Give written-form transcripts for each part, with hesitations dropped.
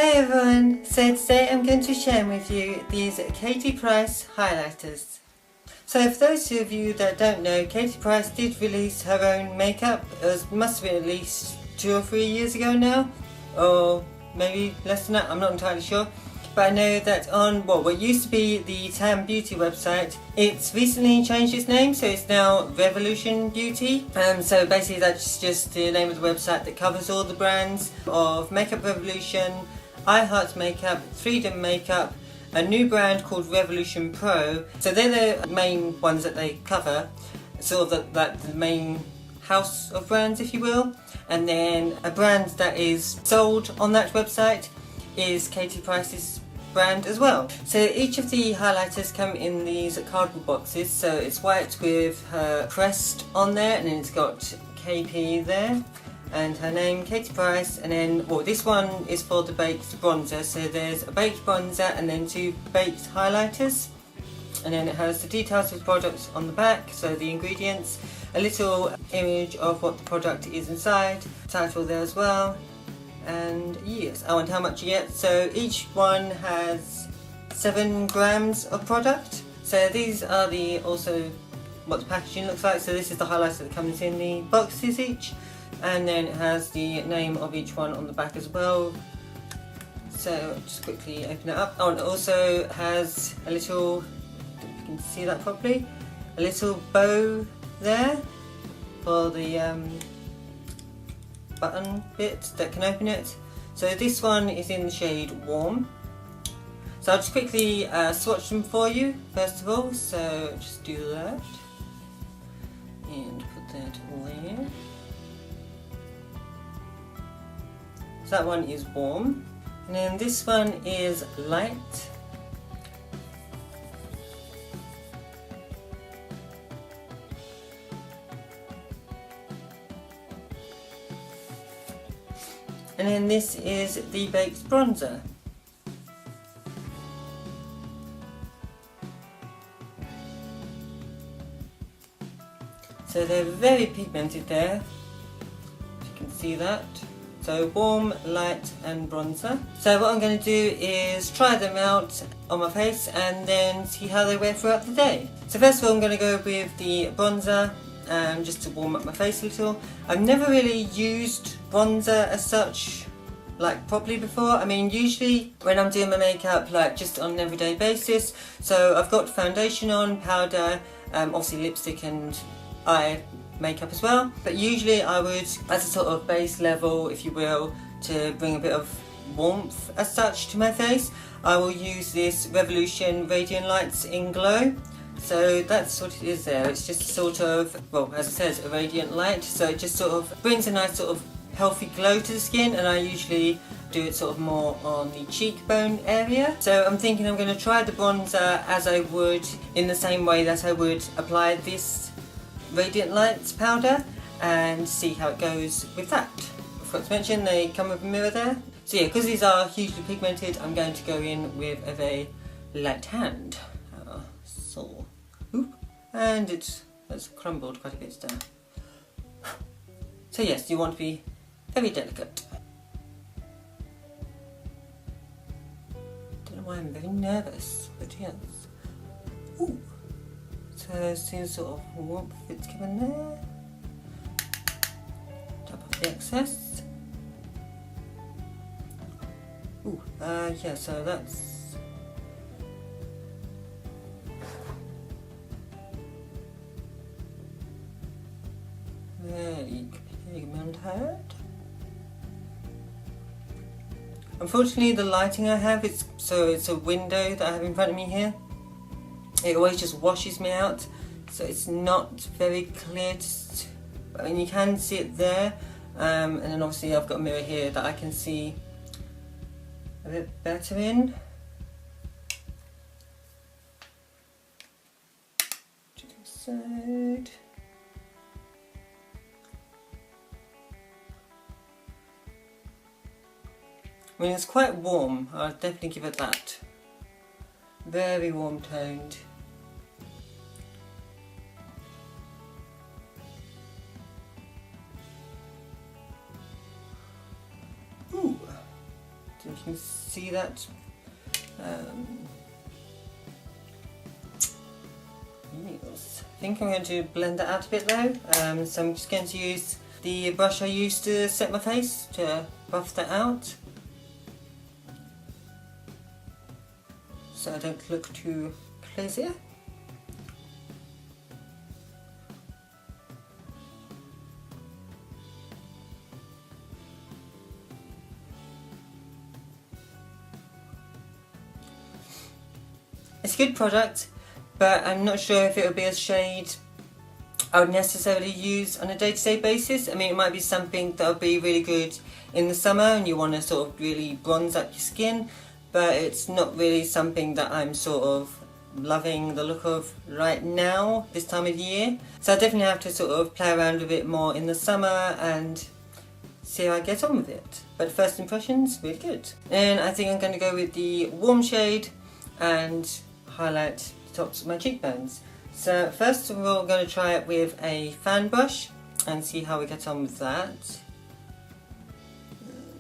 Hey everyone, so today I'm going to share with you these Katie Price highlighters. So for those of you that don't know, Katie Price did release her own makeup. It must have been at least 2 or 3 years ago now, or maybe less than that, I'm not entirely sure. But I know that on what used to be the Tam Beauty website, it's recently changed its name, so it's now Revolution Beauty. So basically that's just the name of the website that covers all the brands of Makeup Revolution, I Heart Makeup, Freedom Makeup, a new brand called Revolution Pro. So they're the main ones that they cover, sort of the main house of brands, if you will. And then a brand that is sold on that website is Katie Price's brand as well. So each of the highlighters come in these cardboard boxes. So it's white with her crest on there, and then it's got KP there and her name, Katie Price. And then this one is for the baked bronzer. So there's a baked bronzer and then 2 baked highlighters, and then it has the details of the products on the back, so the ingredients, a little image of what the product is inside, title there as well. And yes, and how much you get. So each one has 7 grams of product. So these are also what the packaging looks like. So this is the highlighter that comes in the boxes each, and then it has the name of each one on the back as well. So just quickly open it up. Oh, and it also has a little, I don't know if you can see that properly, a little bow there for the button bit that can open it. So this one is in the shade Warm. So I'll just quickly swatch them for you first of all. So just do that and put that there. So that one is Warm, and then this one is Light. And then this is the baked bronzer. So they're very pigmented there, if you can see that. So Warm, Light and Bronzer. So what I'm going to do is try them out on my face and then see how they wear throughout the day. So first of all I'm going to go with the bronzer, just to warm up my face a little. I've never really used bronzer as such, like properly before. I mean, usually when I'm doing my makeup, like just on an everyday basis. So I've got foundation on, powder, obviously lipstick and eye makeup as well. But usually I would, as a sort of base level, if you will, to bring a bit of warmth as such to my face, I will use this Revolution Radiant Lights in Glow. So that's what it is there. It's just sort of, well, as it says, a radiant light. So it just sort of brings a nice sort of healthy glow to the skin, and I usually do it sort of more on the cheekbone area. So I'm thinking I'm going to try the bronzer as I would, in the same way that I would apply this Radiant Lights powder, and see how it goes with that. I forgot to mention they come with a mirror there. So yeah, because these are hugely pigmented, I'm going to go in with a very light hand. And it's crumbled quite a bit there. So yes, you want to be very delicate. Don't know why I'm very nervous, but yes. Ooh. So see sort of warmth it's given there. Top off the excess. Ooh, yeah, so that's very pigmented. Unfortunately, the lighting I have, it's a window that I have in front of me here. It always just washes me out, so it's not very clear. I mean, you can see it there, and then obviously I've got a mirror here that I can see a bit better in. To the side. I mean, it's quite warm. I'll definitely give it that. Very warm toned. if you can see that. Yes. I think I'm going to blend that out a bit though, so I'm just going to use the brush I used to set my face to buff that out, so I don't look too crazy. It's a good product, but I'm not sure if it would be a shade I would necessarily use on a day-to-day basis. I mean, it might be something that would be really good in the summer and you want to sort of really bronze up your skin, but it's not really something that I'm sort of loving the look of right now, this time of year. So I definitely have to sort of play around with it more in the summer and see how I get on with it. But first impressions, really good. And I think I'm going to go with the warm shade and highlight the tops of my cheekbones. So first of all, I'm going to try it with a fan brush and see how we get on with that.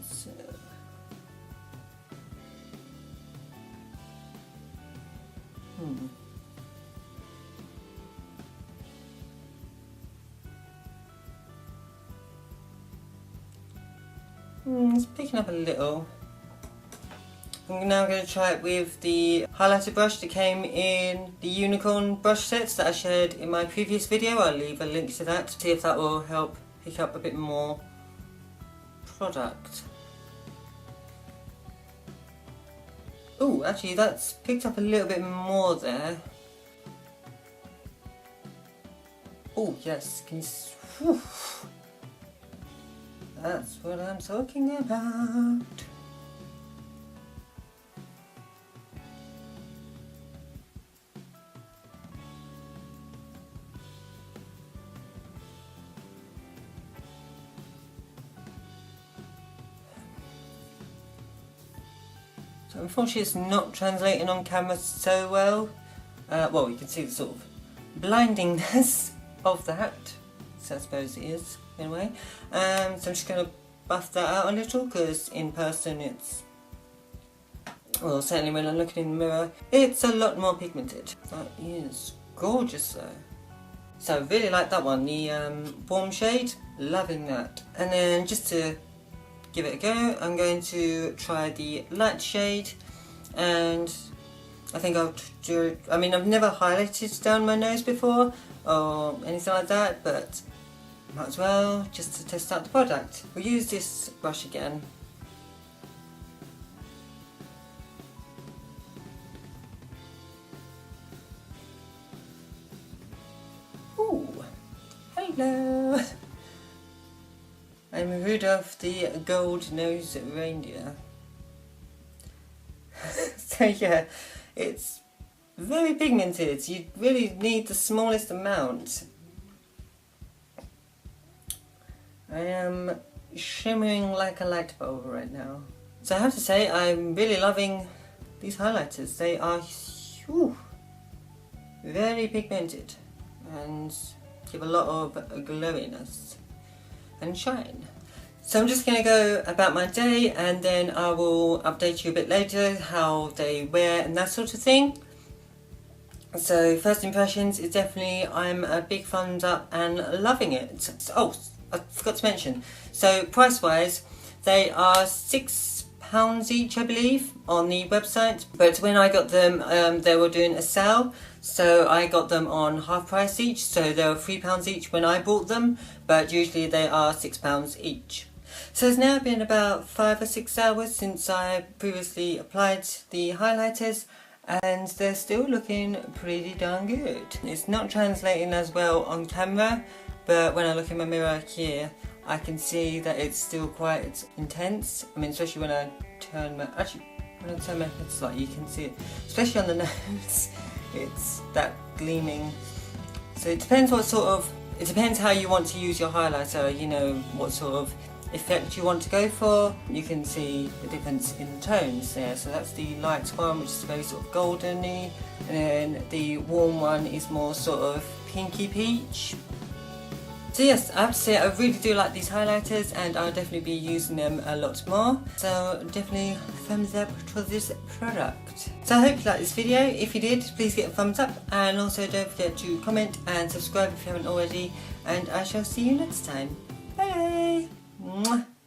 So, it's picking up a little. I'm now going to try it with the highlighter brush that came in the unicorn brush sets that I shared in my previous video. I'll leave a link to that, see if that will help pick up a bit more product. Oh, actually that's picked up a little bit more there. Oh yes, whew. That's what I'm talking about. So unfortunately it's not translating on camera so well. Well, you can see the sort of blindingness of that, so I suppose it is in a way. So I'm just going to buff that out a little because in person it's, well, certainly when I'm looking in the mirror, it's a lot more pigmented. That is gorgeous though. So I really like that one, the warm shade, loving that. And then just to give it a go, I'm going to try the light shade, and I think I'll do, I mean I've never highlighted down my nose before or anything like that, but might as well just to test out the product. We'll use this brush again. Ooh, hello! I'm Rudolph the gold-nosed reindeer. So yeah, it's very pigmented. You really need the smallest amount. I am shimmering like a light bulb right now. So I have to say, I'm really loving these highlighters. They are very pigmented and give a lot of glowiness and shine. So I'm just going to go about my day and then I will update you a bit later how they wear and that sort of thing. So first impressions is definitely, I'm a big thumbs up and loving it. Oh, I forgot to mention, so price wise they are £6 each I believe on the website, but when I got them they were doing a sale, so I got them on half price each, so they were £3 each when I bought them, but usually they are £6 each. So it's now been about 5 or 6 hours since I previously applied the highlighters and they're still looking pretty darn good. It's not translating as well on camera, but when I look in my mirror here I can see that it's still quite intense. I mean, especially when I turn my, when I turn my head slightly, you can see it, especially on the nose. It's that gleaming. So it depends what sort of, it depends how you want to use your highlighter, you know, what sort of effect you want to go for. You can see the difference in the tones there. So that's the light one, which is very sort of goldeny, and then the warm one is more sort of pinky peach. So yes, I have to say I really do like these highlighters and I'll definitely be using them a lot more. So definitely thumbs up for this product. So I hope you liked this video. If you did, please get a thumbs up and also don't forget to comment and subscribe if you haven't already, and I shall see you next time. Bye! Mwah.